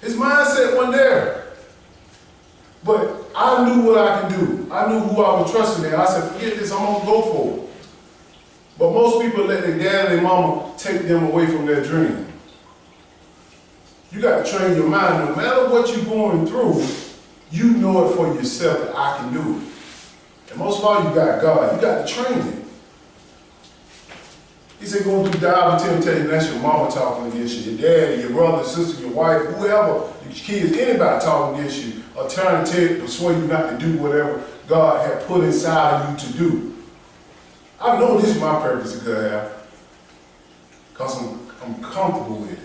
His mindset wasn't there. But I knew what I could do. I knew who I was trusting in. I said, forget this, I'm gonna go for it. But most people let their dad and their mama take them away from their dream. You got to train your mind. No matter what you're going through, you know it for yourself that I can do it. And most of all, you got God. You got to train it. He said, going through dive and temptation, that's your mama talking against you, your daddy, your brother, sister, your wife, whoever, your kids, anybody talking against you, or trying to persuade you not to do whatever God had put inside of you to do. I know this is my purpose of God, because I'm comfortable with it.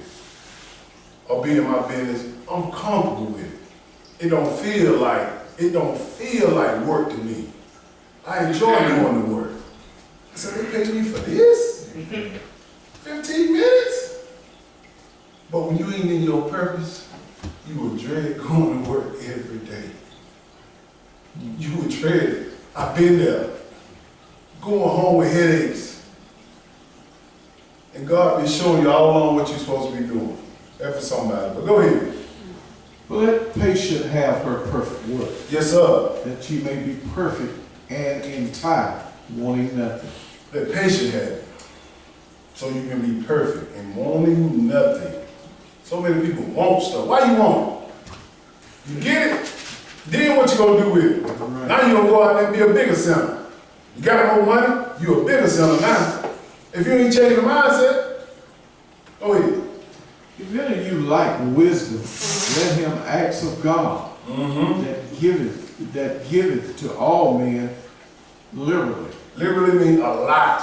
Or being my business, I'm comfortable with it. It don't feel like work to me. I enjoy doing the work. I said, they pay me for this? 15 minutes? But when you ain't in your purpose, you will dread going to work every day. You will dread it. I've been there. Going home with headaches. And God been showing you all along what you're supposed to be doing. That's for somebody. But go ahead. Well, let patience have her perfect work. Yes, sir. That she may be perfect and entire, wanting nothing. Let patience have it. So you can be perfect and wanting nothing. So many people want stuff. Why you want it? You get it? Then what you gonna do with it? Right. Now you gonna go out there and be a bigger sinner. You got more money, you a bigger sinner now. If you ain't changing the mindset, go ahead. If any of you lack wisdom, let him ask of God, that giveth to all men liberally. Liberally means a lot.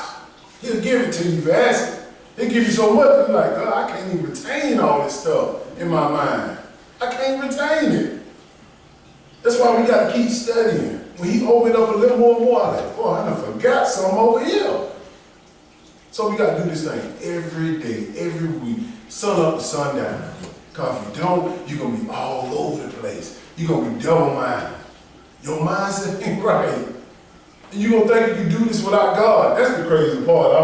He'll give it to you for asking. He'll give you so much, you're like, God, I can't even retain all this stuff in my mind. I can't retain it. That's why we got to keep studying. When he opened up a little more and more, I like, boy, I done forgot something over here. So we got to do this thing every day, every week, sun up to sundown. Because if you don't, you're going to be all over the place. You're going to be double-minded. Your mindset ain't right. And you're going to think you can do this without God. That's the crazy part.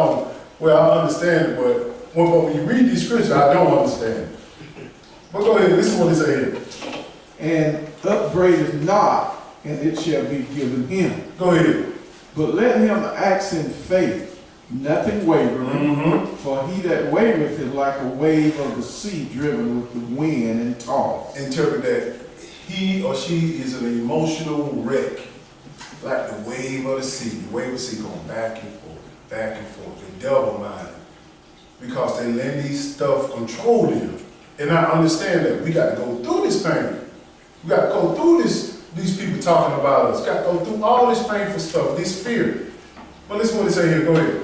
I understand it, but when you read these scriptures, I don't understand it. But go ahead, listen to what it says here. And upbraideth not, and it shall be given him. Go ahead. But let him ask in faith, nothing wavering, for he that wavereth is like a wave of the sea driven with the wind and tossed. Interpret that he or she is an emotional wreck, like the wave of the sea. The wave of the sea going back and forth, back and forth. They're double-minded because they let these stuff control them. And I understand that we got to go through this pain. We got to go through these people talking about us. Got to go through all this painful stuff, this fear. But listen what it say here. Go ahead.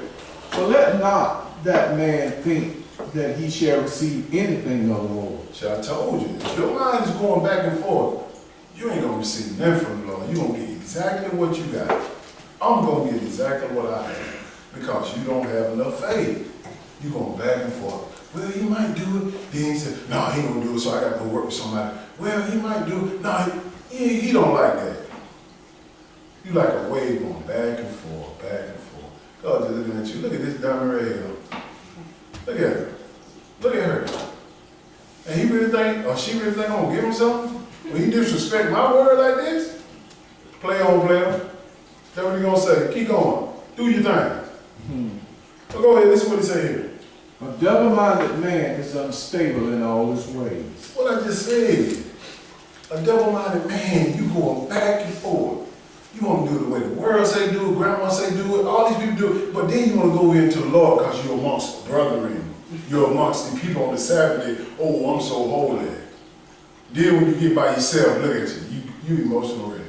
For let not that man think that he shall receive anything of the Lord. See, I told you, if your mind is going back and forth, you ain't going to receive nothing from the Lord. You're going to get exactly what you got. I'm going to get exactly what I have because you don't have enough faith. You're going back and forth. Well, he might do it. Then he said, no, he ain't going to do it, so I got to go work with somebody. Well, he might do it. No, he don't like that. You like a wave going back and forth, back and forth. God just looking at you. Look at this diamond right here. Look at her. Look at her. And he really think, or she really think I'm going to give him something? When he disrespect my word like this? Play on, player. That's what he going to say. Keep going. Do your thing. So go ahead, listen what he say here. A double-minded man is unstable in all his ways. What I just said. A double-minded man, you going back and forth. You want to do it the way the world say do it, grandma say do it, all these people do it, but then you want to go into the Lord because you're amongst the brethren. You're amongst the people on the Sabbath day. Oh, I'm so holy. Then when you get by yourself, look at you emotional already.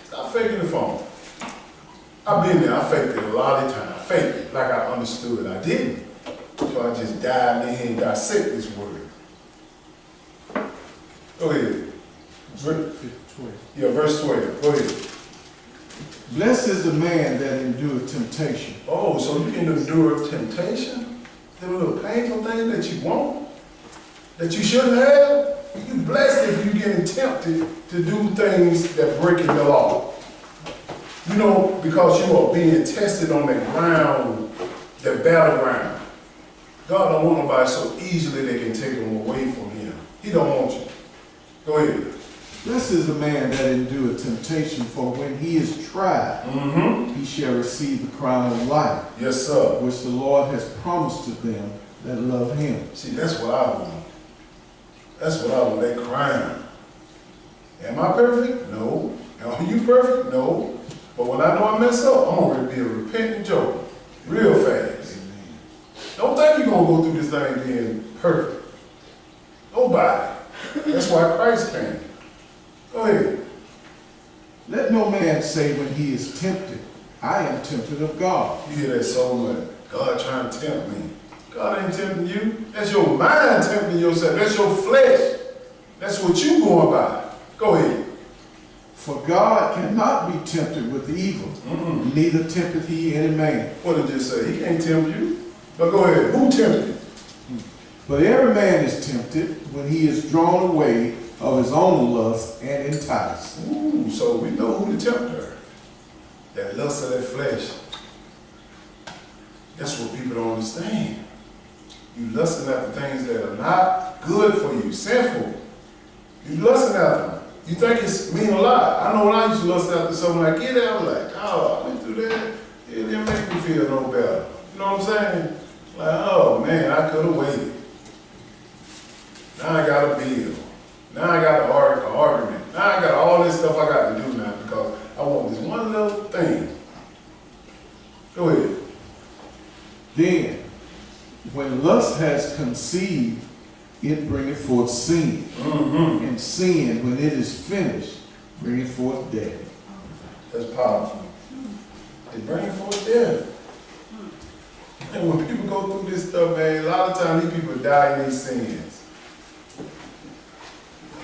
Stop faking the phone. I've been there, I faked it a lot of times. I faked it like I understood it. I didn't. So I just dived in and dissect this word. Go ahead. Verse 12. Go ahead. Blessed is the man that endureth temptation. Oh, so you can endure temptation? Them little painful things that you want? That you shouldn't have? You blessed if you're getting tempted to do things that break the law. You know, because you are being tested on that ground, that battleground. God don't want nobody so easily they can take them away from him. He don't want you. Go ahead. Blessed is the man that endureth temptation, for when he is tried, he shall receive the crown of life, Yes, sir. which the Lord has promised to them that love him. See, that's what I want. That's what I want, that crown. Am I perfect? No. Are you perfect? No. But when I know I mess up, I'm going to be a repentant joker real fast. Don't think you're going to go through this thing being perfect. Nobody. That's why Christ came. Go ahead. Let no man say when he is tempted, I am tempted of God. You hear that so much. God trying to tempt me. God ain't tempting you. That's your mind tempting yourself. That's your flesh. That's what you going by. Go ahead. For God cannot be tempted with evil, neither tempteth he any man. What did it say? He can't tempt you. But go ahead. Who tempted you? But every man is tempted when he is drawn away of his own lust and enticed. Ooh, so we know who the tempter. That lust of that flesh. That's what people don't understand. You lusting after things that are not good for you, sinful. You lusting after them. You think it's mean a lot. I know when I used to lust after something like it, I was like, oh, I went through that. It didn't make me feel no better. You know what I'm saying? Like, oh man, I could have waited. Now I got a bill. Now I got an argument. Now I got all this stuff I got to do now because I want this one little thing. Go ahead. Then, when lust has conceived, it bringeth forth sin. And sin, when it is finished, bringeth forth death. That's powerful. It brings forth death. And when people go through this stuff, man, a lot of times these people die in these sins.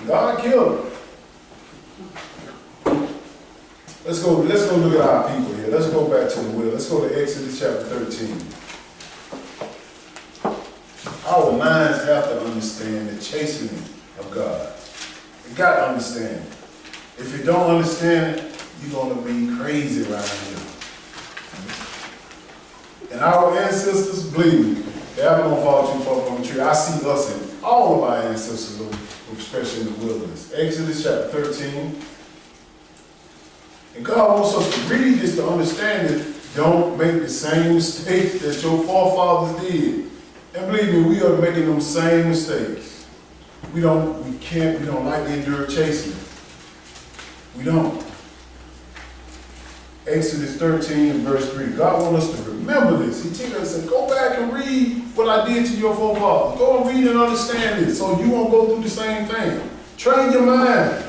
God killed them. Let's go look at our people here. Let's go back to the will. Let's go to Exodus chapter 13. Our minds have to understand the chastening of God. You got to understand it. If you don't understand it, you're going to be crazy around here. And our ancestors, believe me, they're not going to fall too far from the tree. I see us in all of our ancestors, especially in the wilderness. Exodus chapter 13. And God wants us to read this to understand it. Don't make the same mistakes that your forefathers did. And believe me, we are making them same mistakes. We don't like to endure chastening. We don't. Exodus 13 and verse 3. God wants us to remember this. He tells us, and go back and read what I did to your forefathers. Go and read and understand it so you won't go through the same thing. Train your mind.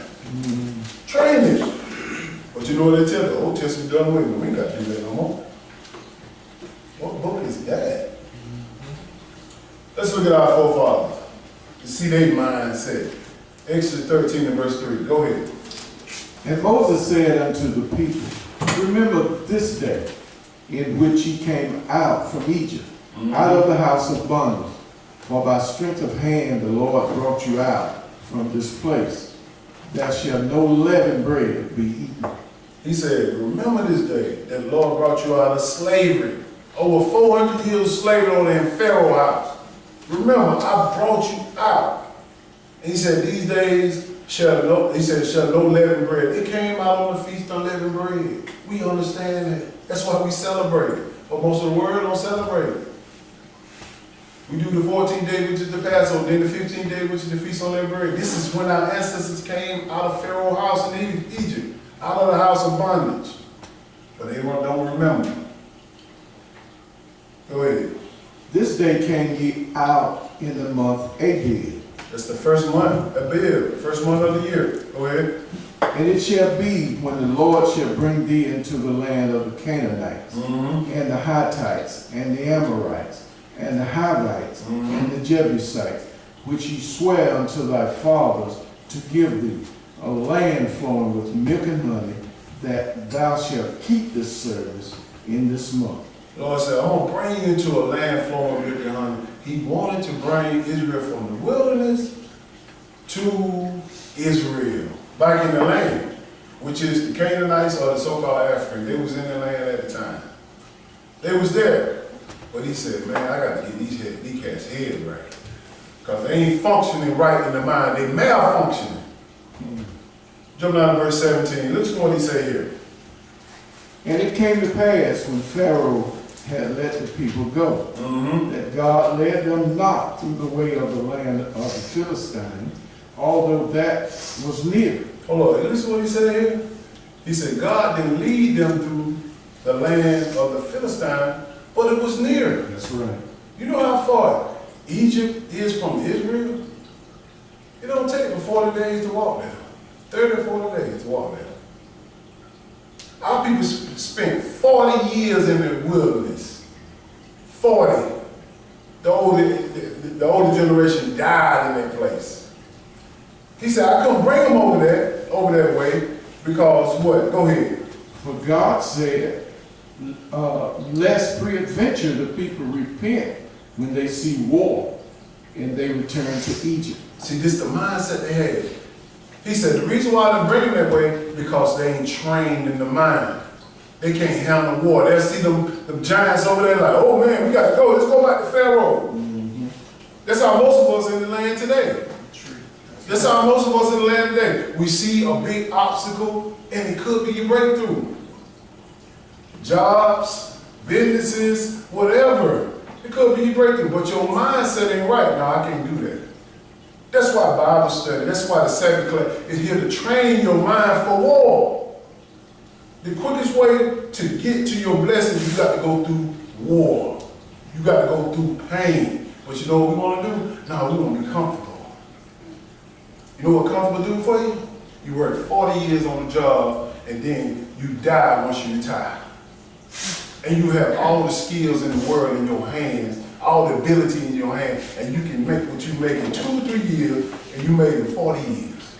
Train it. But you know what they tell the Old Testament done with? We ain't got to do that no more. What book is that? Let's look at our forefathers to see their mindset. Exodus 13 and verse 3. Go ahead. And Moses said unto the people, remember this day in which ye came out from Egypt, out of the house of bondage. For by strength of hand the Lord brought you out from this place. There shall no leavened bread be eaten. He said, remember this day that the Lord brought you out of slavery. Over 400 years of slavery on in Pharaoh's house. Remember, I brought you out. And he said, these days shall no leavened bread. It came out on the feast of unleavened bread. We understand that. That's why we celebrate it. But most of the world don't celebrate it. We do the 14th day, which is the Passover, then the 15th day, which is the feast of unleavened bread. This is when our ancestors came out of Pharaoh's house in Egypt, out of the house of bondage. But they don't remember. Go ahead. This day came ye out in the month Abib. That's the first month, Abib, first month of the year. Go ahead. And it shall be when the Lord shall bring thee into the land of the Canaanites, and the Hittites, and the Amorites, and the Hivites, and the Jebusites, which he sware unto thy fathers to give thee, a land flowing with milk and honey, that thou shalt keep this service in this month. The Lord said, I'm going to bring you into a land flowing with milk and honey. He wanted to bring Israel from the wilderness to Israel, back in the land, which is the Canaanites or the so-called Africans. They was in the land at the time. They was there. But he said, man, I got to get these cats' heads right. Because they ain't functioning right in the mind. They malfunctioning. Jump down to verse 17. Listen to what he say here. And it came to pass when Pharaoh had let the people go, that God led them not through the way of the land of the Philistines, although that was near. Hold on, listen to what he said here. He said, God didn't lead them through the land of the Philistines, but it was near. That's right. You know how far Egypt is from Israel? It don't take but 40 days to walk there. 30 or 40 days to walk there. Our people spent 40 years in the wilderness. 40. The older generation died in that place. He said, I couldn't bring them over that way, because what? Go ahead. For God said, lest peradventure the people repent when they see war, and they return to Egypt. See, this is the mindset they had. He said, the reason why they bring them that way, because they ain't trained in the mind. They can't handle war. They'll see them giants over there like, oh man, we got to go. Let's go back to Pharaoh. That's how most of us in the land today. That's how most of us in the land today. We see a big obstacle, and it could be your breakthrough. Jobs, businesses, whatever. It could be your breakthrough, but your mindset ain't right. No, I can't do that. That's why Bible study, that's why the Sabbath class is here to train your mind for war. The quickest way to get to your blessing, you got to go through war. You got to go through pain. But you know what we want to do? No, we want to be comfortable. You know what comfortable do for you? You work 40 years on the job, and then you die once you retire. And you have all the skills in the world in your hands, all the ability in your hand, and you can make what you make in 2 or 3 years, and you made in 40 years.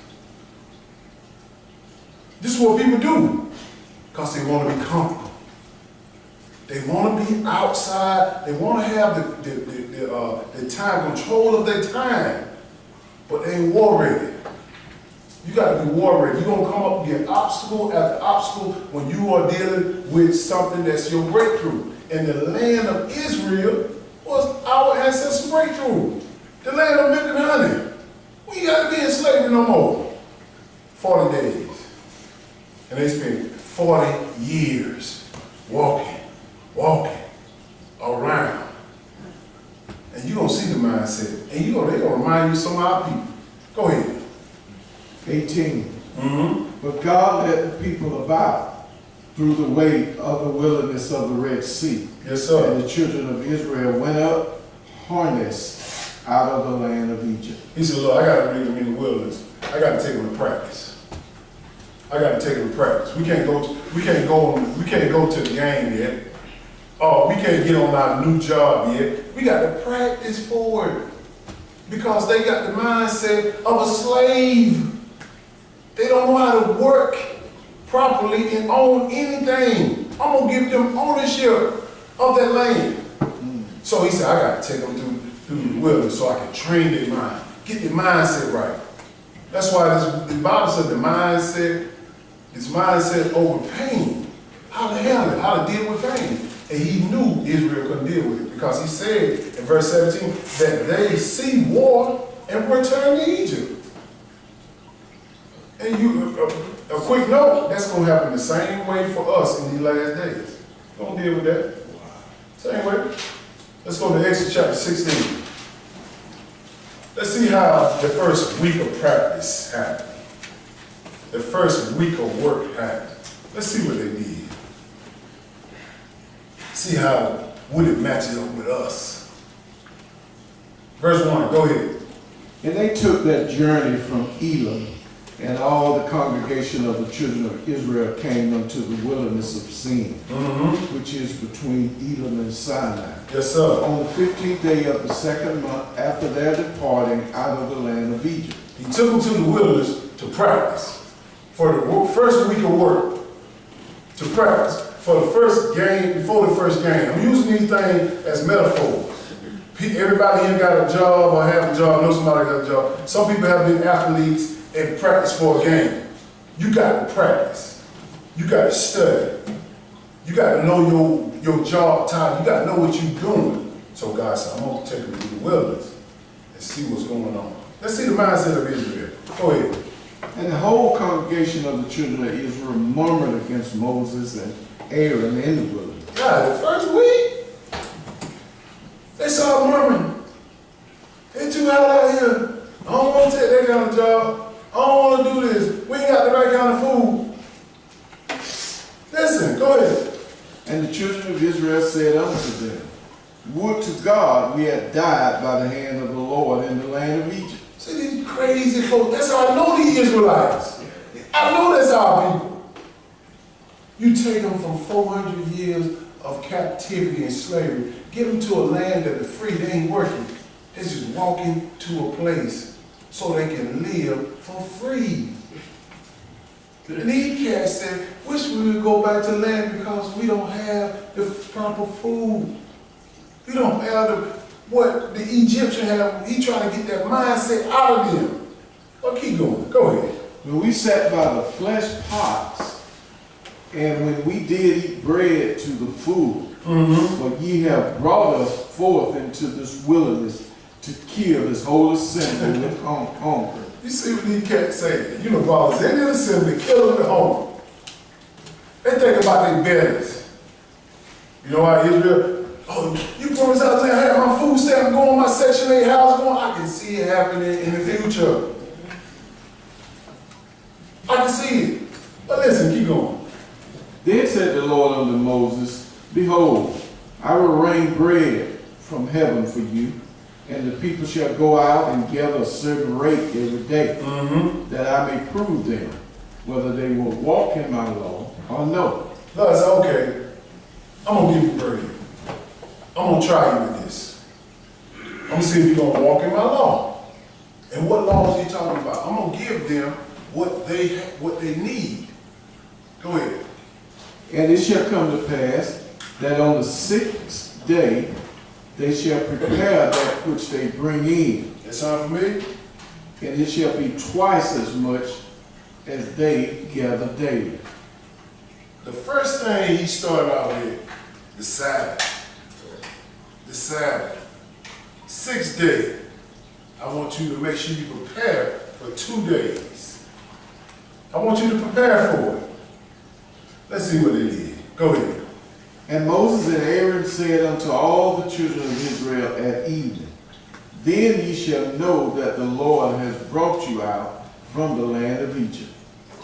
This is what people do, because they want to be comfortable. They want to be outside. They want to have the time, control of their time, but they ain't war ready. You got to be war ready. You're going to come up against obstacle after obstacle when you are dealing with something that's your breakthrough. And the land of Israel was our ancestors' breakthrough. The land of milk and honey. We ain't got to be in slavery no more. 40 days. And they spent 40 years walking around. And you're going to see the mindset. And they're going to remind you of some of our people. Go ahead. 18. But God led the people about through the way of the wilderness of the Red Sea. Yes, sir. And the children of Israel went up harnessed out of the land of Egypt. He said, look, I got to bring them in the wilderness. I got to take them to practice. I got to take them to practice. We can't go to the game yet. Oh, we can't get on our new job yet. We got to practice for it. Because they got the mindset of a slave. They don't know how to work properly and own anything. I'm going to give them ownership of that land. So he said, I got to take them through the wilderness so I can train their mind, get their mindset right. That's why the Bible said the mindset over pain. How to handle it, how to deal with pain. And he knew Israel couldn't deal with it because he said in verse 17 that they see war and return to Egypt. And a quick note, that's going to happen the same way for us in these last days. Don't deal with that. Same way. Let's go to Exodus chapter 16. Let's see how the first week of practice happened. The first week of work happened. Let's see what they did. See how would it matches up with us. Verse 1, go ahead. And they took that journey from Elim, and all the congregation of the children of Israel came unto the wilderness of Sin, which is between Elim and Sinai. Yes, sir. On the 15th day of the second month after their departing out of the land of Egypt. He took them to the wilderness to practice. For the first week of work, to practice. For the first game, before the first game. I'm using these things as metaphors. Everybody here got a job or have a job, know somebody got a job. Some people have been athletes and practice for a game. You got to practice. You got to study. You got to know your job time. You got to know what you're doing. So God said, I'm going to take them to the wilderness and see what's going on. Let's see the mindset of Israel. Go ahead. And the whole congregation of the children of Israel murmured against Moses and Aaron in the wilderness. God, the first week, they started murmuring. It's too hot out here. I don't want to take that kind of job. I don't want to do this. We ain't got the right kind of food. Listen, go ahead. And the children of Israel said unto them, would to God we had died by the hand of the Lord in the land of Egypt. See these crazy folks. That's how I know these Israelites. I know that's our people. You take them from 400 years of captivity and slavery, get them to a land that is free. They ain't working. They're just walking to a place so they can live for free. And these cats said, wish we would go back to land because we don't have the proper food. We don't have what the Egyptian had. He trying to get that mindset out of them. Well, keep going. Go ahead. When we sat by the flesh pots, and when we did eat bread to the food, for ye have brought us forth into this wilderness to kill this whole assembly with hunger. You see what these cats say? You know, brothers, they didn't assembly, kill them at home. They think about their bellies. You know how Israel, oh, you promised I was going to have my food stamp going, my Section 8 house going. I can see it happening in the future. I can see it. But listen, keep going. Then said the Lord unto Moses, behold, I will rain bread from heaven for you, and the people shall go out and gather a certain rate every day, that I may prove them whether they will walk in my law or no. God said, okay, I'm going to give you bread. I'm going to try you with this. I'm going to see if you're going to walk in my law. And what law is he talking about? I'm going to give them what they need. Go ahead. And it shall come to pass that on the 6th day they shall prepare that which they bring in. That sound familiar? And it shall be twice as much as they gather daily. The first thing he started out with, the Sabbath. The Sabbath. 6th day. I want you to make sure you prepare for 2 days. I want you to prepare for it. Let's see what they did. Go ahead. And Moses and Aaron said unto all the children of Israel at evening, then ye shall know that the Lord has brought you out from the land of Egypt.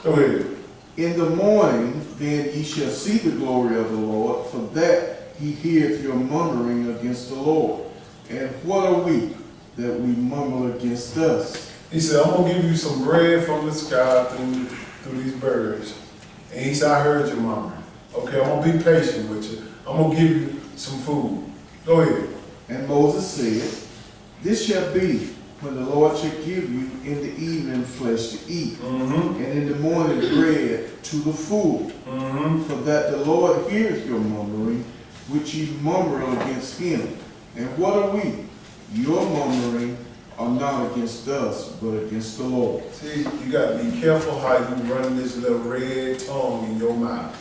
Go ahead. In the morning then ye shall see the glory of the Lord, for that he heareth your murmuring against the Lord. And what are we that we murmur against us? He said, I'm going to give you some bread from the sky through these birds. And he said, I heard your murmuring. Okay, I'm going to be patient with you. I'm going to give you some food. Go ahead. And Moses said, this shall be when the Lord shall give you in the evening flesh to eat, and in the morning bread to the full. For that the Lord hears your murmuring, which ye murmur against him. And what are we? Your murmuring are not against us, but against the Lord. See, you got to be careful how you run this little red tongue in your mouth.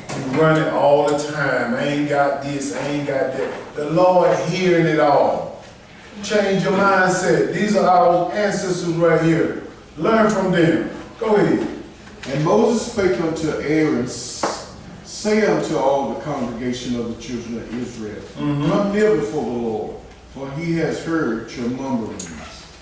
You run it all the time. I ain't got this, I ain't got that. The Lord hearing it all. Change your mindset. These are our ancestors right here. Learn from them. Go ahead. And Moses spake unto Aaron, say unto all the congregation of the children of Israel, come near before the Lord, for he has heard your murmurings.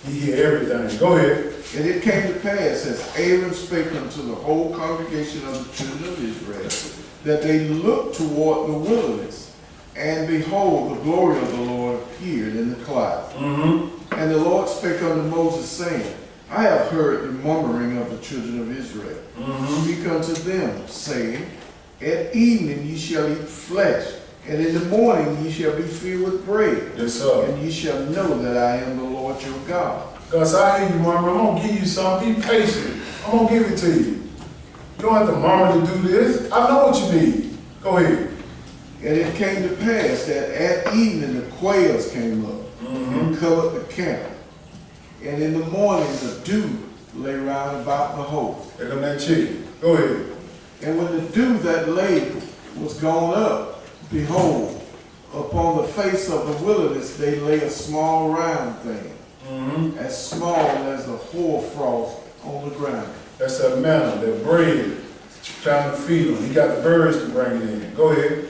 He hear everything. Go ahead. And it came to pass, as Aaron spake unto the whole congregation of the children of Israel, that they looked toward the wilderness, and behold, the glory of the Lord appeared in the cloud. And the Lord spake unto Moses, saying, I have heard the murmuring of the children of Israel. Speak unto them, saying, at evening ye shall eat flesh, and in the morning ye shall be filled with bread. Yes, sir. And ye shall know that I am the Lord your God. Because I hear you murmur. I'm going to give you something. Be patient. I'm going to give it to you. You don't have to murmur to do this. I know what you need. Go ahead. And it came to pass that at evening the quails came up and covered the camp. And in the morning the dew lay round about the host. There come that chicken. Go ahead. And when the dew that lay was gone up, behold, upon the face of the wilderness they lay a small round thing, as small as the hoarfrost on on the ground. That's that manna, that bread, trying to feed them. He got the birds to bring it in. Go ahead.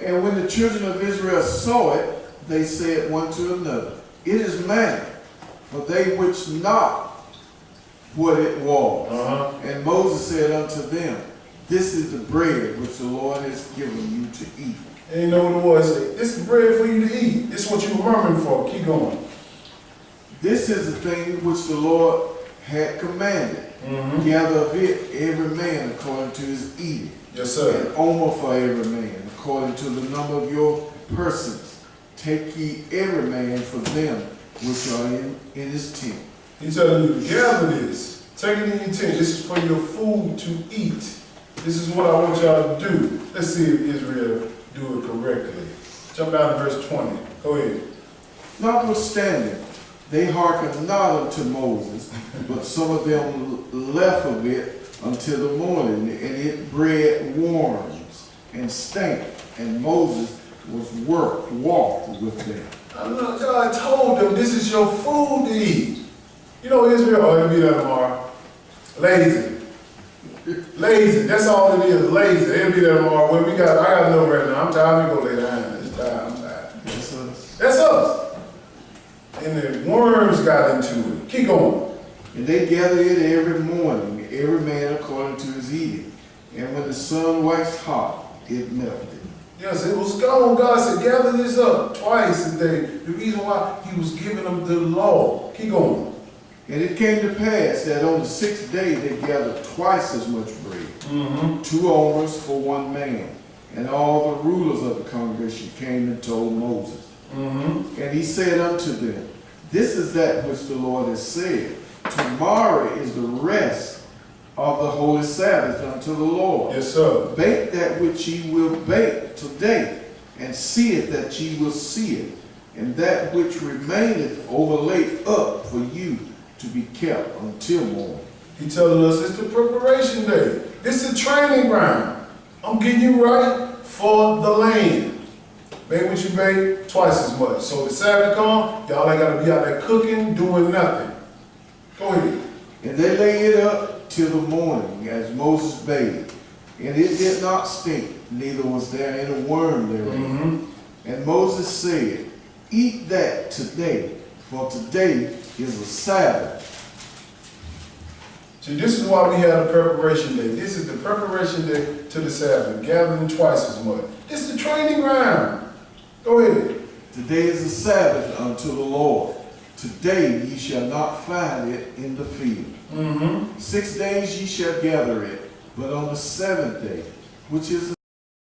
And when the children of Israel saw it, they said one to another, it is manna, for they which not what it was. And Moses said unto them, this is the bread which the Lord has given you to eat. And you know what it was? This is bread for you to eat. This is what you were murmuring for. Keep going. This is the thing which the Lord had commanded. Gather of it every man according to his eating. Yes, sir. An omer for every man, according to the number of your persons. Take ye every man for them which are in his tent. He's telling you to gather this. Take it in your tent. This is for your food to eat. This is what I want y'all to do. Let's see if Israel do it correctly. Jump down to verse 20. Go ahead. Notwithstanding, they hearkened not unto Moses, but some of them left of it until the morning, and it bred worms and stank, and Moses was walked with them. God told them this is your food to eat. You know Israel, oh, it'll be there tomorrow. Lazy. Lazy. That's all it is. Lazy. It'll be there tomorrow. Well, I got to know right now. I'm tired. I'm going to go lay down. It's tired. I'm tired. That's us. That's us. And the worms got into it. Keep going. And they gathered it every morning, every man according to his eating. And when the sun waxed hot, it melted. Yes, it was gone. God said, gather this up twice a day. The reason why he was giving them the law. Keep going. And it came to pass that on the 6th day they gathered twice as much bread, 2 omers for one man. And all the rulers of the congregation came and told Moses. And he said unto them, this is that which the Lord has said. Tomorrow is the rest of the holy Sabbath unto the Lord. Yes, sir. Bake that which ye will bake today, and see it that ye will see it, and that which remaineth overlaid up for you to be kept until morning. He telling us it's the preparation day. This is training ground. I'm getting you right for the land. Bake what you bake, twice as much. So the Sabbath come, y'all ain't got to be out there cooking, doing nothing. Go ahead. And they lay it up till the morning, as Moses bade. And it did not stink, neither was there any worm therein. And Moses said, eat that today, for today is a Sabbath. See, this is why we have a preparation day. This is the preparation day to the Sabbath, gathering twice as much. This is the training ground. Go ahead. Today is a Sabbath unto the Lord. Today ye shall not find it in the field. 6 days ye shall gather it, but on the 7th day, which is